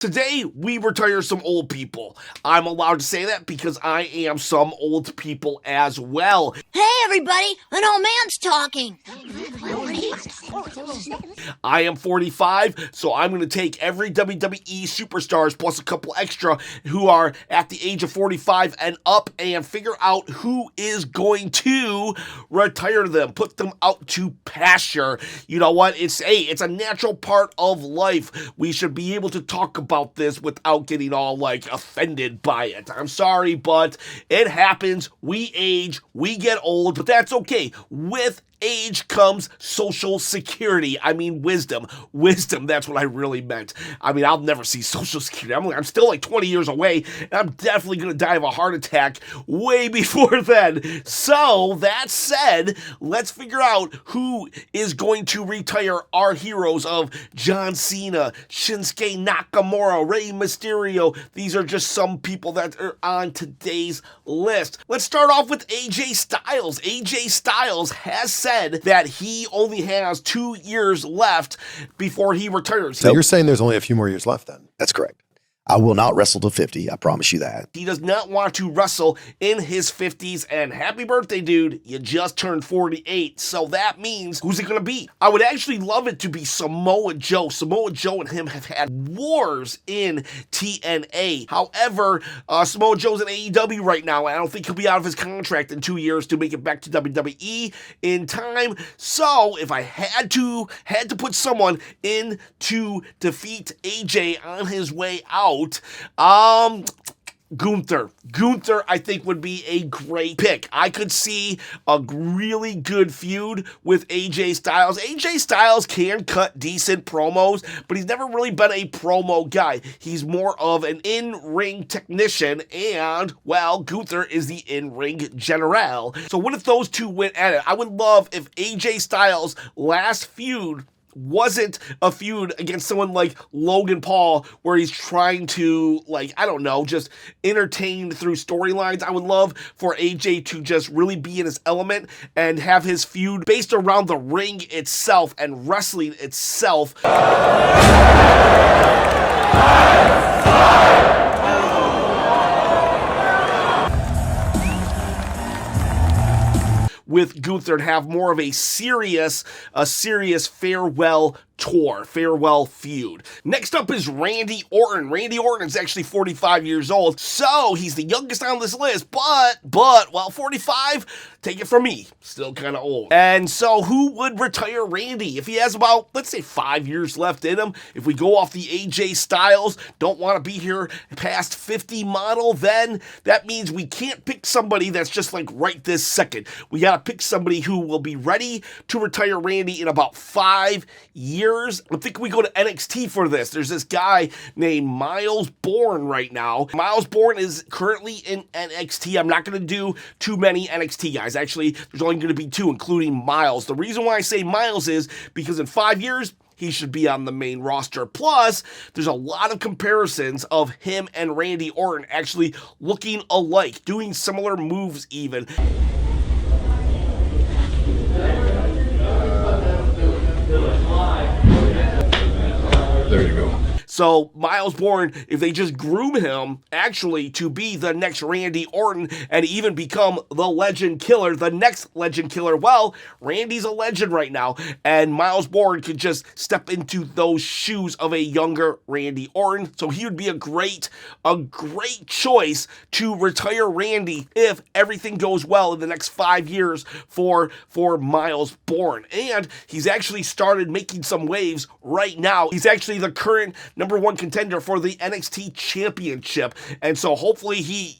Today, we retire some old people. I'm allowed to say that because I am some old people as well. Hey, everybody, an old man's talking. I am 45, so I'm going to take every WWE superstars plus a couple extra who are at the age of 45 and up and figure out who is going to retire them, put them out to pasture. You know what? It's a natural part of life. We should be able to talk about this without getting all offended by it. I'm sorry, but it happens. We age, we get old, but that's okay. With age comes social security. I mean, wisdom. Wisdom, that's what I really meant. I mean, I'll never see social security. I'm still 20 years away, and I'm definitely going to die of a heart attack way before then. So, that said, let's figure out who is going to retire our heroes of John Cena, Shinsuke Nakamura, Rey Mysterio. These are just some people that are on today's list. Let's start off with AJ Styles. AJ Styles has said that he only has 2 years left before he retires. So you're saying there's only a few more years left then? That's correct. I will not wrestle to 50. I promise you that. He does not want to wrestle in his 50s, and happy birthday, dude. You just turned 48, so that means, who's it going to be? I would actually love it to be Samoa Joe. Samoa Joe and him have had wars in TNA. However, Samoa Joe's in AEW right now, and I don't think he'll be out of his contract in 2 years to make it back to WWE in time. So, if I had to put someone in to defeat AJ on his way out, Gunther. Gunther, I think, would be a great pick. I could see a really good feud with AJ Styles. AJ Styles can cut decent promos, but he's never really been a promo guy. He's more of an in-ring technician, and, well, Gunther is the in-ring general. So what if those two went at it? I would love if AJ Styles' last feud wasn't a feud against someone like Logan Paul, where he's trying to, I don't know, just entertain through storylines. I would love for AJ to just really be in his element and have his feud based around the ring itself and wrestling itself. With Gunther and have more of a serious farewell tour, farewell feud. Next up is Randy Orton. Randy Orton is actually 45 years old, so he's the youngest on this list, but, well, 45, take it from me, still kind of old. And so who would retire Randy? If he has about, let's say, 5 years left in him, if we go off the AJ Styles, don't want to be here past 50 model, then that means we can't pick somebody that's just right this second. We got to pick somebody who will be ready to retire Randy in about 5 years. I think we go to NXT for this. There's this guy named Miles Bourne right now. Miles Bourne is currently in NXT. I'm not going to do too many NXT guys. Actually, there's only going to be 2, including Miles. The reason why I say Miles is because in 5 years, he should be on the main roster. Plus, there's a lot of comparisons of him and Randy Orton actually looking alike, doing similar moves even. There you go. So Miles Bourne, if they just groom him actually to be the next Randy Orton and even become the Legend Killer, the next Legend Killer, well, Randy's a legend right now, and Miles Bourne could just step into those shoes of a younger Randy Orton. So he would be a great choice to retire Randy if everything goes well in the next 5 years for Miles Bourne. And he's actually started making some waves right now. He's actually the current number 1 contender for the NXT Championship. And so hopefully he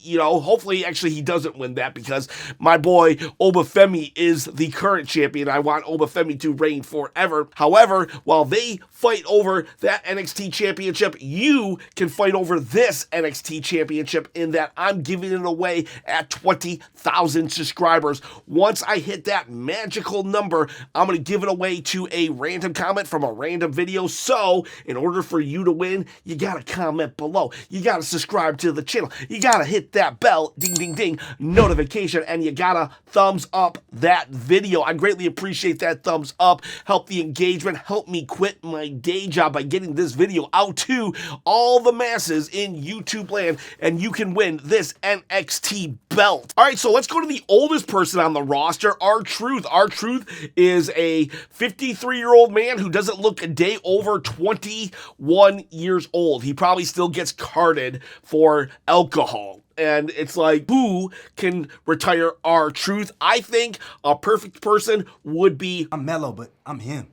doesn't win that, because my boy Obafemi is the current champion. I want Obafemi to reign forever. However, while they fight over that NXT Championship, you can fight over this NXT Championship, in that I'm giving it away at 20,000 subscribers. Once I hit that magical number, I'm going to give it away to a random comment from a random video. So in order for you to win, you gotta comment below. You gotta subscribe to the channel. You gotta hit that bell, ding, ding, ding, notification, and you gotta thumbs up that video. I greatly appreciate that thumbs up. Help the engagement. Help me quit my day job by getting this video out to all the masses in YouTube land, and you can win this NXT belt. All right, so let's go to the oldest person on the roster, R-Truth. R-Truth is a 53-year-old man who doesn't look a day over 21 years old. He probably still gets carded for alcohol. And it's like, who can retire R-Truth? I think a perfect person would be... I'm mellow, but I'm him.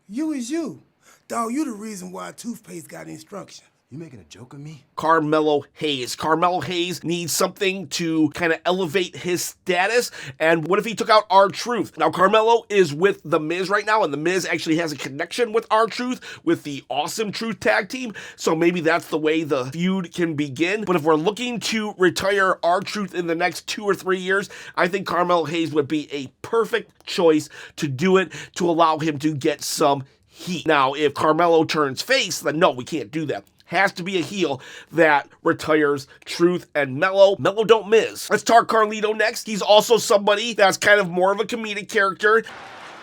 You is you. Dog, you the reason why toothpaste got instructions. You making a joke of me? Carmelo Hayes. Carmelo Hayes needs something to kind of elevate his status. And what if he took out R-Truth? Now, Carmelo is with The Miz right now, and The Miz actually has a connection with R-Truth, with the Awesome Truth tag team. So maybe that's the way the feud can begin. But if we're looking to retire R-Truth in the next 2 or 3 years, I think Carmelo Hayes would be a perfect choice to do it, to allow him to get some heat. Now, if Carmelo turns face, then no, we can't do that. Has to be a heel that retires Truth and Mello. Mello don't miss. Let's talk Carlito next. He's also somebody that's kind of more of a comedic character.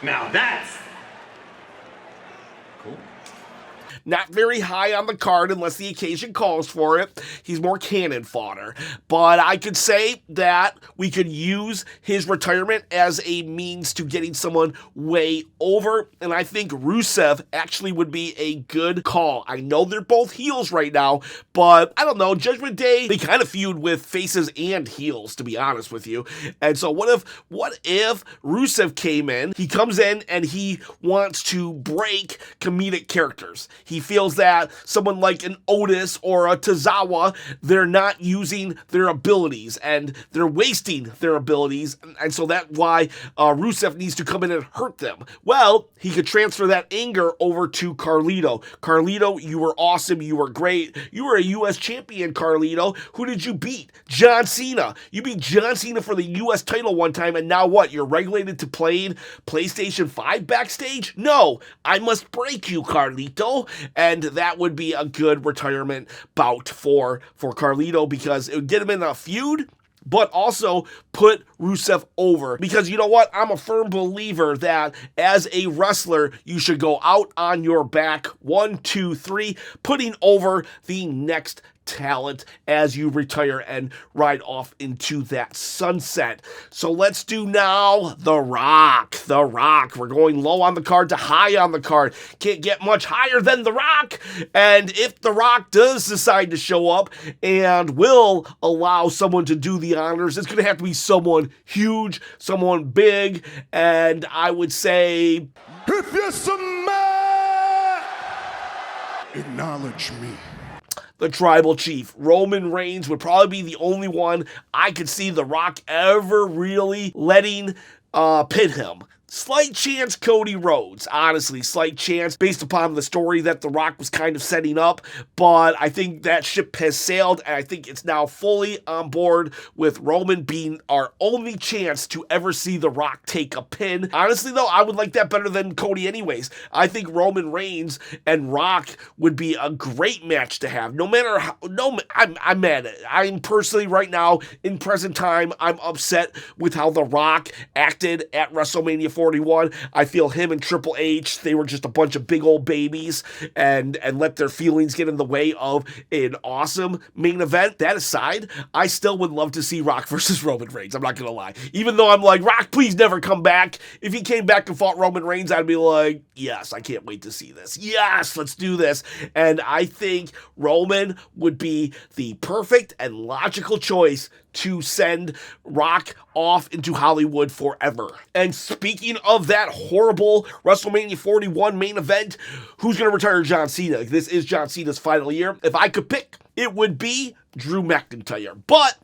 Now that's cool. Not very high on the card unless the occasion calls for it. He's more cannon fodder. But I could say that we could use his retirement as a means to getting someone way over. And I think Rusev actually would be a good call. I know they're both heels right now, but I don't know. Judgment Day, they kind of feud with faces and heels, to be honest with you. And so what if Rusev came in, he comes in and he wants to break comedic characters. He feels that someone like an Otis or a Tozawa, they're not using their abilities and they're wasting their abilities. And so that's why Rusev needs to come in and hurt them. Well, he could transfer that anger over to Carlito. Carlito, you were awesome. You were great. You were a U.S. champion, Carlito. Who did you beat? John Cena. You beat John Cena for the U.S. title one time, and now what? You're regulated to playing PlayStation 5 backstage? No, I must break you, Carlito. And that would be a good retirement bout for Carlito, because it would get him in a feud, but also put Rusev over. Because you know what? I'm a firm believer that as a wrestler, you should go out on your back, 1, 2, 3, putting over the next talent as you retire and ride off into that sunset. So let's do now The Rock. The Rock. We're going low on the card to high on the card. Can't get much higher than The Rock. And if The Rock does decide to show up and will allow someone to do the honors, it's going to have to be someone huge, someone big, and I would say, If you're some man, acknowledge me. the Tribal Chief. Roman Reigns would probably be the only one I could see The Rock ever really letting pin him. Slight chance Cody Rhodes, honestly, slight chance based upon the story that The Rock was kind of setting up, but I think that ship has sailed, and I think it's now fully on board with Roman being our only chance to ever see The Rock take a pin. Honestly, though, I would like that better than Cody anyways. I think Roman Reigns and Rock would be a great match to have, no matter how, I'm mad at it. I'm personally, right now, in present time, I'm upset with how The Rock acted at WrestleMania 41. I feel him and Triple H, they were just a bunch of big old babies and let their feelings get in the way of an awesome main event. That aside, I still would love to see Rock versus Roman Reigns. I'm not going to lie. Even though I'm like, Rock, please never come back. If he came back and fought Roman Reigns, I'd be like, yes, I can't wait to see this. Yes, let's do this. And I think Roman would be the perfect and logical choice to send Rock off into Hollywood forever. And speaking of that horrible WrestleMania 41 main event, who's going to retire John Cena? This is John Cena's final year. If I could pick, it would be Drew McIntyre. But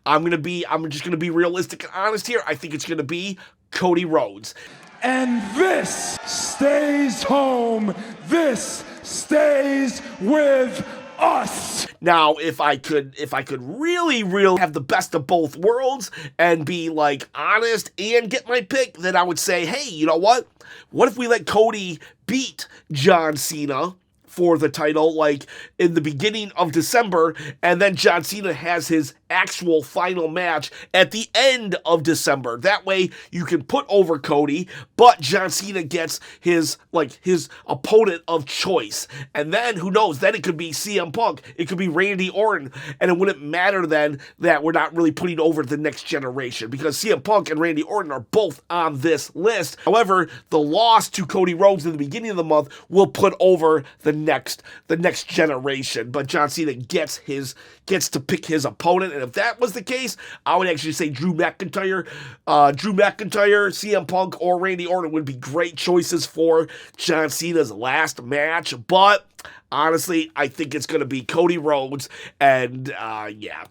I'm just going to be realistic and honest here. I think it's going to be Cody Rhodes. And this stays home. This stays with us. Now, if I could really have the best of both worlds and be like honest and get my pick, then I would say, hey, you know what? What if we let Cody beat John Cena for the title, like in the beginning of December, and then John Cena has his actual final match at the end of December. That way you can put over Cody, but John Cena gets his opponent of choice. And then who knows, then it could be CM Punk, it could be Randy Orton, and it wouldn't matter then that we're not really putting over the next generation, because CM Punk and Randy Orton are both on this list. However, the loss to Cody Rhodes in the beginning of the month will put over the next generation, but John Cena gets to pick his opponent. And if that was the case, I would actually say Drew McIntyre, CM Punk, or Randy Orton would be great choices for John Cena's last match. But honestly, I think it's going to be Cody Rhodes, and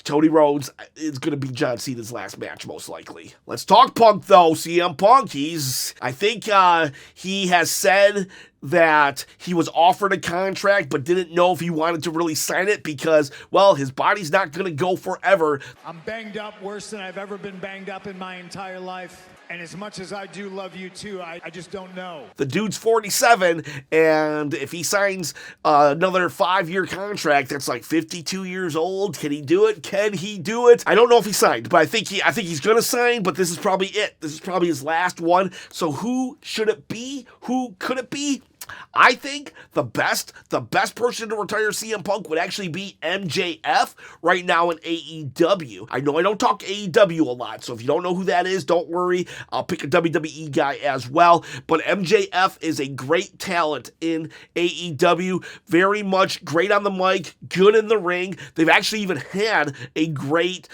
Cody Rhodes is going to be John Cena's last match, most likely. Let's talk Punk, though. CM Punk, I think he has said that he was offered a contract but didn't know if he wanted to really sign it because, well, his body's not going to go forever. I'm banged up worse than I've ever been banged up in my entire life. And as much as I do love you too, I just don't know. The dude's 47, and if he signs another 5-year contract, that's like 52 years old. Can he do it? I don't know if he signed, but I think he's gonna sign. But this is probably it. This is probably his last one. So who should it be? Who could it be? I think the best person to retire CM Punk would actually be MJF right now in AEW. I know I don't talk AEW a lot, so if you don't know who that is, don't worry. I'll pick a WWE guy as well. But MJF is a great talent in AEW. Very much great on the mic, good in the ring. They've actually even had a great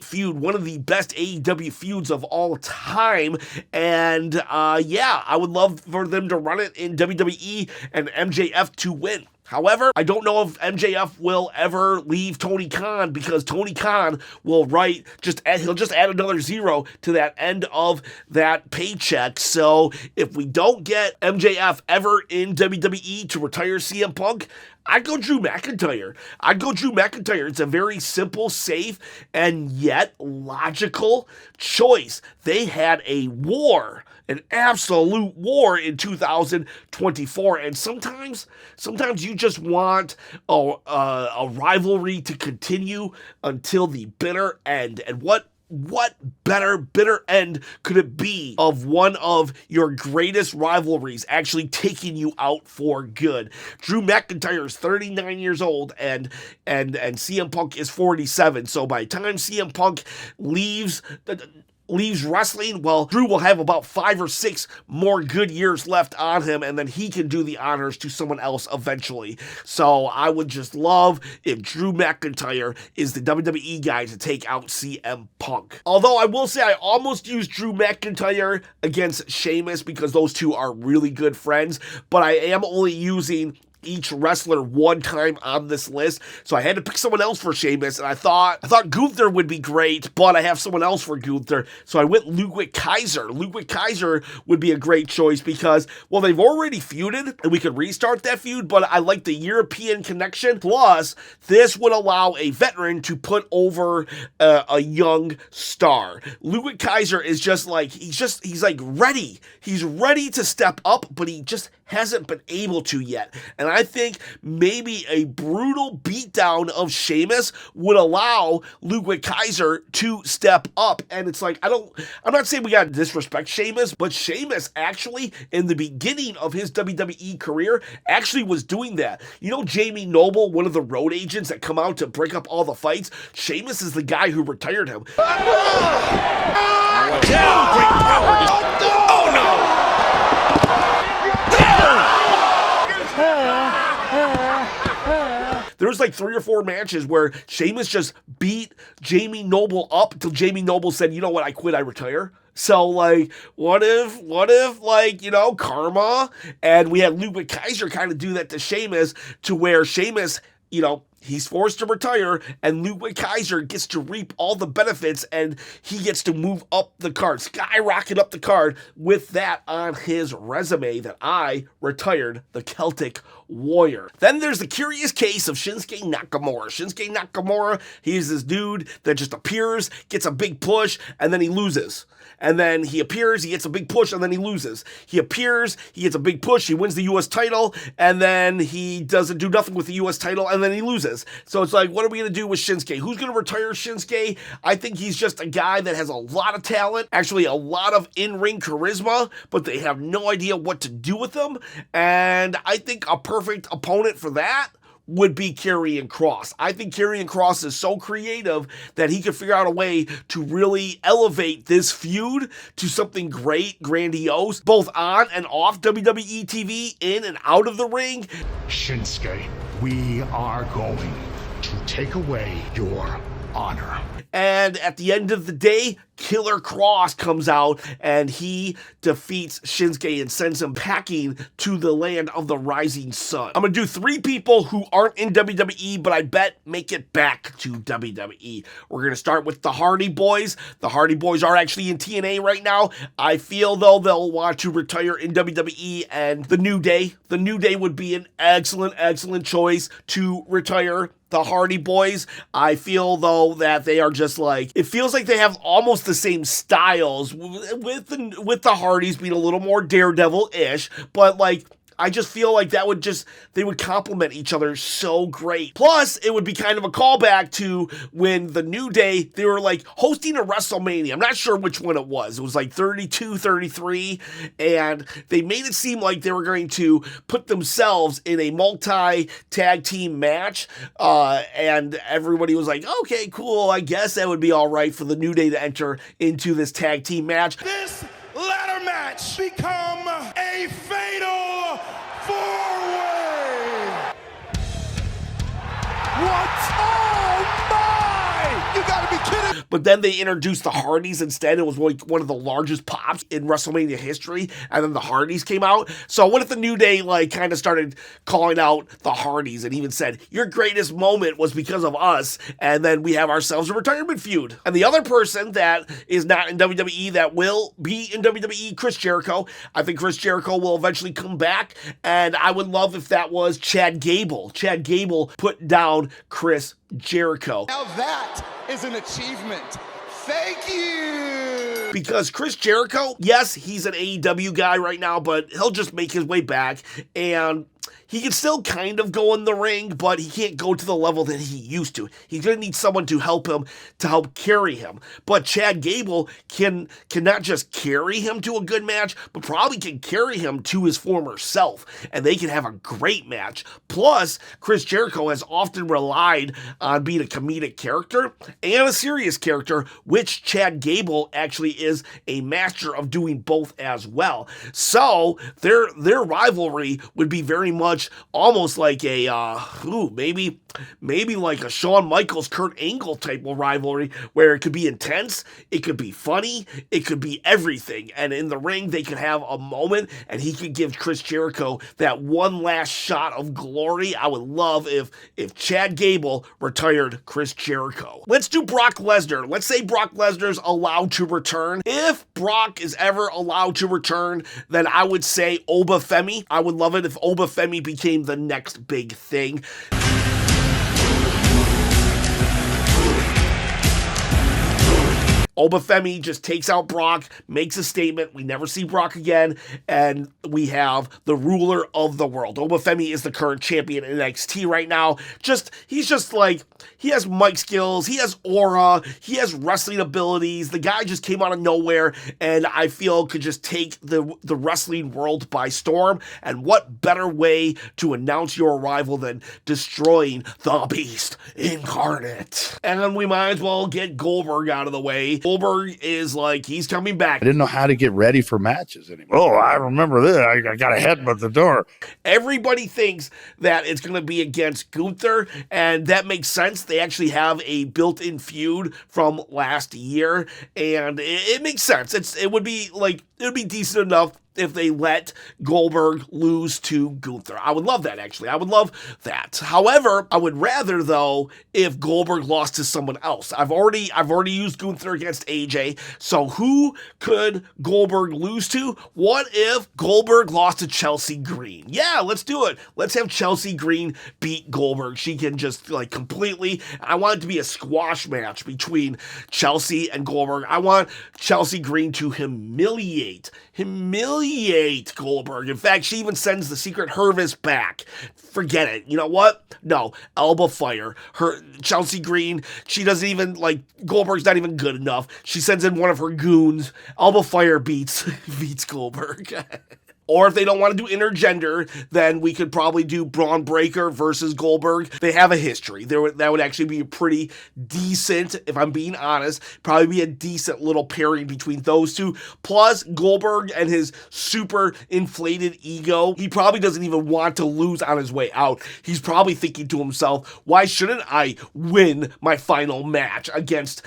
feud, one of the best AEW feuds of all time. And I would love for them to run it in WWE and MJF to win. However, I don't know if MJF will ever leave Tony Khan, because Tony Khan will he'll just add another zero to that end of that paycheck. So if we don't get MJF ever in WWE to retire CM Punk, I'd go Drew McIntyre. It's a very simple, safe, and yet logical choice. They had a war, an absolute war in 2024, and sometimes you just want a rivalry to continue until the bitter end. And what better bitter end could it be of one of your greatest rivalries actually taking you out for good? Drew McIntyre is 39 years old and CM Punk is 47. So by the time CM Punk leaves wrestling, well, Drew will have about 5 or 6 more good years left on him, and then he can do the honors to someone else eventually. So I would just love if Drew McIntyre is the WWE guy to take out CM Punk. Although I will say I almost used Drew McIntyre against Sheamus because those two are really good friends, but I am only using each wrestler one time on this list, so I had to pick someone else for Sheamus, and I thought Gunther would be great, but I have someone else for Gunther, so I went Ludwig Kaiser. Ludwig Kaiser would be a great choice because, well, they've already feuded, and we could restart that feud, but I like the European connection, plus this would allow a veteran to put over a young star. Ludwig Kaiser is just like, he's like ready. He's ready to step up, but he just hasn't been able to yet. And I think maybe a brutal beatdown of Sheamus would allow Ludwig Kaiser to step up. And it's like, I'm not saying we got to disrespect Sheamus, but Sheamus actually, in the beginning of his WWE career, actually was doing that. You know Jamie Noble, one of the road agents that come out to break up all the fights? Sheamus is the guy who retired him. There was like 3 or 4 matches where Sheamus just beat Jamie Noble up until Jamie Noble said, you know what, I quit, I retire. So, like, what if, like, you know, karma? And we had Ludwig Kaiser kind of do that to Sheamus, to where Sheamus, you know, he's forced to retire, and Ludwig Kaiser gets to reap all the benefits, and he gets to move up the card, skyrocket up the card with that on his resume that I retired the Celtic Warrior. Then there's the curious case of Shinsuke Nakamura. Shinsuke Nakamura, he's this dude that just appears, gets a big push, and then he loses. And then he appears, he gets a big push, and then he loses. He appears, he gets a big push, he wins the U.S. title, and then he doesn't do nothing with the U.S. title, and then he loses. So it's like, what are we going to do with Shinsuke? Who's going to retire Shinsuke? I think he's just a guy that has a lot of talent, actually a lot of in-ring charisma, but they have no idea what to do with him. And I think a perfect opponent for that would be Karrion Kross. I think Karrion Kross is so creative that he could figure out a way to really elevate this feud to something great, grandiose, both on and off WWE TV, in and out of the ring. Shinsuke, we are going to take away your honor. And at the end of the day, Killer Kross comes out and he defeats Shinsuke and sends him packing to the land of the rising sun. I'm going to do 3 people who aren't in WWE, but I bet make it back to WWE. We're going to start with the Hardy Boys. The Hardy Boys are actually in TNA right now. I feel, though, they'll want to retire in WWE, and the New Day. The New Day would be an excellent, excellent choice to retire the Hardy Boys. I feel, though, that they are just like, it feels like they have almost the same styles, with the Hardys being a little more Daredevil-ish, but like, I just feel like they would complement each other so great. Plus, it would be kind of a callback to when the New Day, they were like hosting a WrestleMania. I'm not sure which one it was. It was like 32, 33, and they made it seem like they were going to put themselves in a multi-tag team match, and everybody was like, okay, cool, I guess that would be all right for the New Day to enter into this tag team match. This ladder match become a fatal four-way. What? Oh my! You gotta be kidding! But then they introduced the Hardys instead. It was like one of the largest pops in WrestleMania history, and then the Hardys came out. So what if the New Day like kind of started calling out the Hardys and even said, your greatest moment was because of us, and then we have ourselves a retirement feud. And the other person that is not in WWE that will be in WWE, Chris Jericho. I think Chris Jericho will eventually come back, and I would love if that was Chad Gable. Chad Gable put down Chris Jericho. Now that is an achievement. Thank you! Because Chris Jericho, yes, he's an AEW guy right now, but he'll just make his way back, and he can still kind of go in the ring, but he can't go to the level that he used to. He's going to need someone to help him, to help carry him. But Chad Gable can not just carry him to a good match, but probably can carry him to his former self, and they can have a great match. Plus, Chris Jericho has often relied on being a comedic character and a serious character, which Chad Gable actually is a master of doing both as well. So, their rivalry would be very much almost like a maybe like a Shawn Michaels Kurt Angle type of rivalry, where it could be intense, it could be funny, it could be everything, and in the ring they could have a moment and he could give Chris Jericho that one last shot of glory. I would love if Chad Gable retired Chris Jericho. Let's do Brock Lesnar. Let's say Brock Lesnar's allowed to return. If Brock is ever allowed to return, then I would say Obafemi. I would love it if Obafemi became the next big thing. Obafemi just takes out Brock, makes a statement, we never see Brock again, and we have the ruler of the world. Obafemi is the current champion in NXT right now. He's just like, he has mic skills, he has aura, he has wrestling abilities. The guy just came out of nowhere, and I feel could just take the wrestling world by storm. And what better way to announce your arrival than destroying the Beast incarnate? And then we might as well get Goldberg out of the way. Goldberg is like, he's coming back. I didn't know how to get ready for matches anymore. Oh, I remember this. I got a headbutt the door. Everybody thinks that it's going to be against Gunther, and that makes sense. They actually have a built-in feud from last year, and it makes sense. It would be decent enough if they let Goldberg lose to Gunther. I would love that, actually. I would love that. However, I would rather, though, if Goldberg lost to someone else. I've already used Gunther against AJ, so who could Goldberg lose to? What if Goldberg lost to Chelsea Green? Yeah, let's do it. Let's have Chelsea Green beat Goldberg. She can just, like, completely... I want it to be a squash match between Chelsea and Goldberg. I want Chelsea Green to humiliate Goldberg. In fact, she even sends the Secret Hervis back. Forget it. You know what? No. Elbow fire. Chelsea Green, she doesn't even, like, Goldberg's not even good enough. She sends in one of her goons. Elbow fire beats Goldberg. Or if they don't want to do intergender, then we could probably do Braun Breaker versus Goldberg. They have a history. That would actually be a pretty decent, if I'm being honest, probably be a decent little pairing between those two. Plus, Goldberg and his super inflated ego, he probably doesn't even want to lose on his way out. He's probably thinking to himself, why shouldn't I win my final match against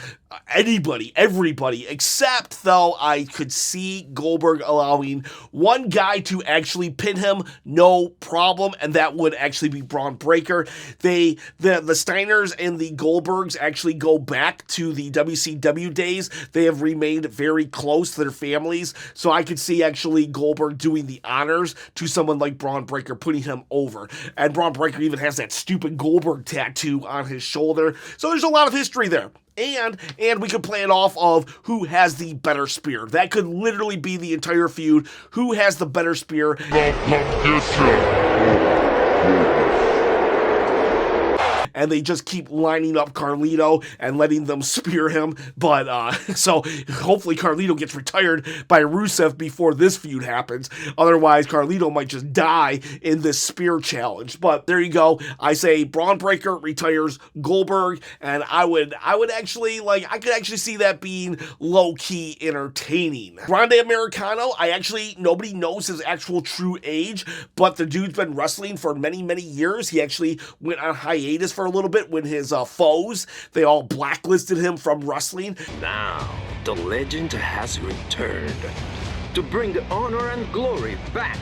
everybody, except though I could see Goldberg allowing one guy to actually pin him, no problem, and that would actually be Braun Breaker. The Steiners and the Goldbergs actually go back to the WCW days. They have remained very close to their families, so I could see actually Goldberg doing the honors to someone like Braun Breaker, putting him over. And Braun Breaker even has that stupid Goldberg tattoo on his shoulder, so there's a lot of history there. And we could play it off of who has the better spear. That could literally be the entire feud. Who has the better spear? And they just keep lining up Carlito and letting them spear him. But, so hopefully Carlito gets retired by Rusev before this feud happens. Otherwise, Carlito might just die in this spear challenge. But there you go. I say Braun Breaker retires Goldberg, and I could actually see that being low-key entertaining. Grande Americano, nobody knows his actual true age, but the dude's been wrestling for many, many years. He actually went on hiatus for a little bit when his foes, they all blacklisted him from wrestling. Now, the legend has returned to bring the honor and glory back.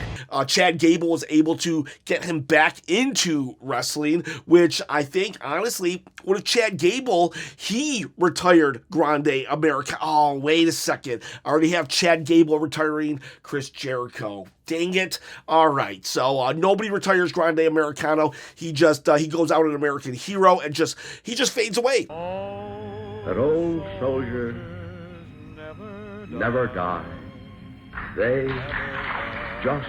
Chad Gable was able to get him back into wrestling, which I think, honestly, what if Chad Gable, he retired Grande America? Oh, wait a second. I already have Chad Gable retiring Chris Jericho. Dang it. All right. So nobody retires Grande Americano. He goes out an American hero and he just fades away. That old soldiers never die. They just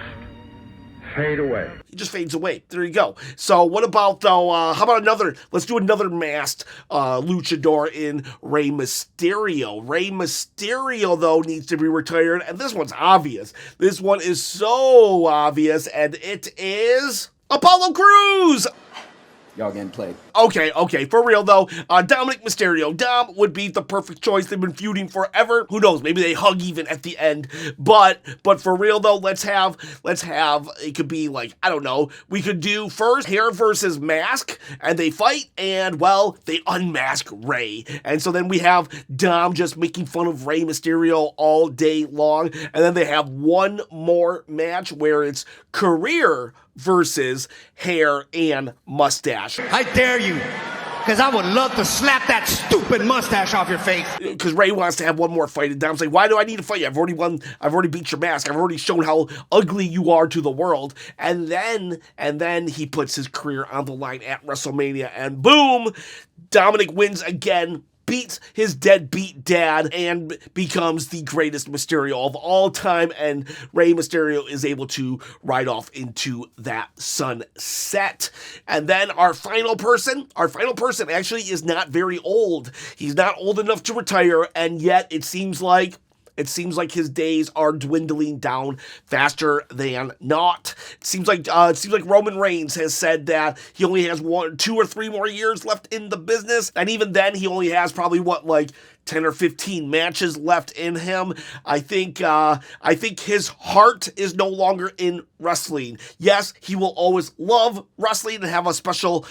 fade away. He just fades away. There you go. So what about, though, how about let's do another masked luchador in Rey Mysterio. Rey Mysterio, though, needs to be retired, and this one's obvious. This one is so obvious, and it is Apollo Crews! Y'all getting played. Okay, for real though, Dominic Mysterio. Dom would be the perfect choice. They've been feuding forever. Who knows, maybe they hug even at the end. But for real though, let's have, it could be like, I don't know, we could do first hair versus mask, and they fight, and well, they unmask Rey. And so then we have Dom just making fun of Rey Mysterio all day long, and then they have one more match where it's career versus hair and mustache. I dare you, because I would love to slap that stupid mustache off your face. Because Ray wants to have one more fight, and Dom's like, why do I need to fight you? I've already won. I've already beat your mask. I've already shown how ugly you are to the world. And then he puts his career on the line at WrestleMania, and boom, Dominic wins again, beats his deadbeat dad, and becomes the greatest Mysterio of all time, and Rey Mysterio is able to ride off into that sunset. And then our final person actually is not very old. He's not old enough to retire, and yet it seems like his days are dwindling down faster than not. It seems like Roman Reigns has said that he only has 1, 2, or 3 more years left in the business, and even then he only has probably 10 or 15 matches left in him. I think his heart is no longer in wrestling. Yes, he will always love wrestling and have a special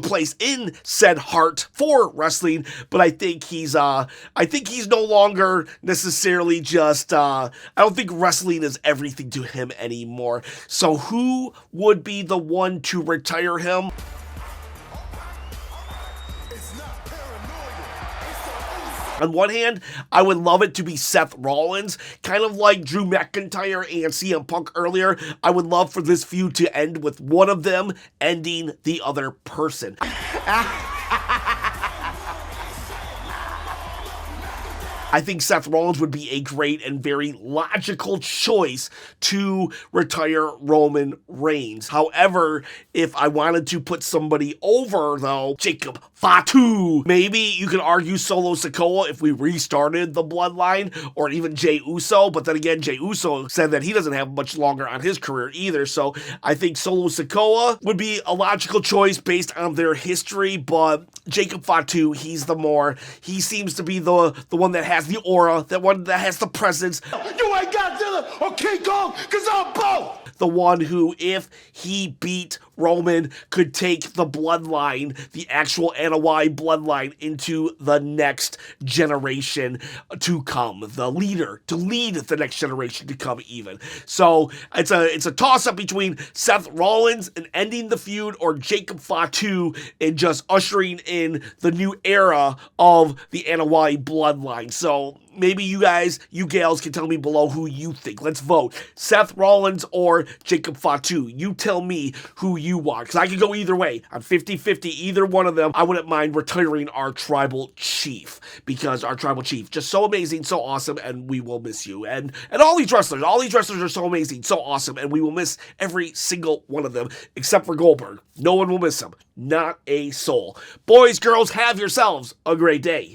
place in said heart for wrestling, but I think he's no longer necessarily entirely just, I don't think wrestling is everything to him anymore. So who would be the one to retire him? On one hand, I would love it to be Seth Rollins, kind of like Drew McIntyre and CM Punk earlier. I would love for this feud to end with one of them ending the other person. I think Seth Rollins would be a great and very logical choice to retire Roman Reigns. However, if I wanted to put somebody over, though, Jacob Fatu. Maybe you could argue Solo Sikoa if we restarted the bloodline, or even Jey Uso, but then again, Jey Uso said that he doesn't have much longer on his career either, so I think Solo Sikoa would be a logical choice based on their history, but Jacob Fatu, he seems to be the one that has the aura, that one that has the presence. You ain't got Dilla or King Kong, cause I'm both! The one who, if he beat Roman, could take the bloodline, the actual NOI bloodline, into the next generation to come. The leader to lead the next generation to come even. So it's a toss-up between Seth Rollins and ending the feud, or Jacob Fatu and just ushering in the new era of the NOI bloodline. So maybe you gals can tell me below who you think. Let's vote. Seth Rollins or Jacob Fatu. You tell me who you want, because I could go either way. I'm 50-50, either one of them. I wouldn't mind retiring our tribal chief, because our tribal chief, just so amazing, so awesome, and we will miss you. And all these wrestlers are so amazing, so awesome, and we will miss every single one of them, except for Goldberg. No one will miss him. Not a soul. Boys, girls, have yourselves a great day.